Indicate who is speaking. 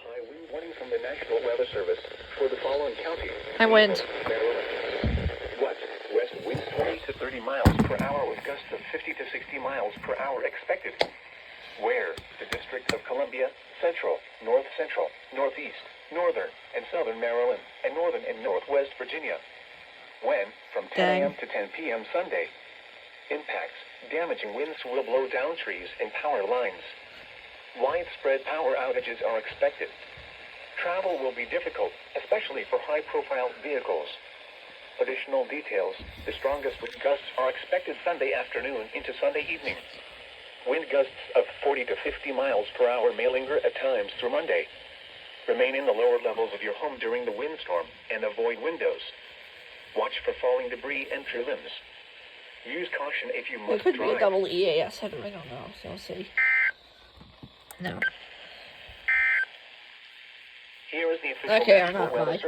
Speaker 1: high wind warning from the National Weather Service for the following counties.
Speaker 2: I went.
Speaker 1: West winds 20 to 30 miles per hour with gusts of 50 to 60 miles per hour expected. Where? The District of Columbia, Central, North Central, Northeast, Northern, and Southern Maryland, and Northern and Northwest Virginia. When? From 10 a.m. to 10 p.m. Sunday. Impacts. Damaging winds will blow down trees and power lines. Widespread power outages are expected. Travel will be difficult, especially for high-profile vehicles. Additional details. The strongest wind gusts are expected Sunday afternoon into Sunday evening. Wind gusts of 40 to 50 miles per hour may linger at times through Monday. Remain in the lower levels of your home during the windstorm and avoid windows. Watch for falling debris and tree limbs. Use caution if you must
Speaker 2: It could
Speaker 1: drive.
Speaker 2: be a double EAS header, I don't know, so we'll see. No.
Speaker 1: Here is the official
Speaker 2: Okay, I'm
Speaker 1: National
Speaker 2: not
Speaker 1: Weather
Speaker 2: right.
Speaker 1: Service.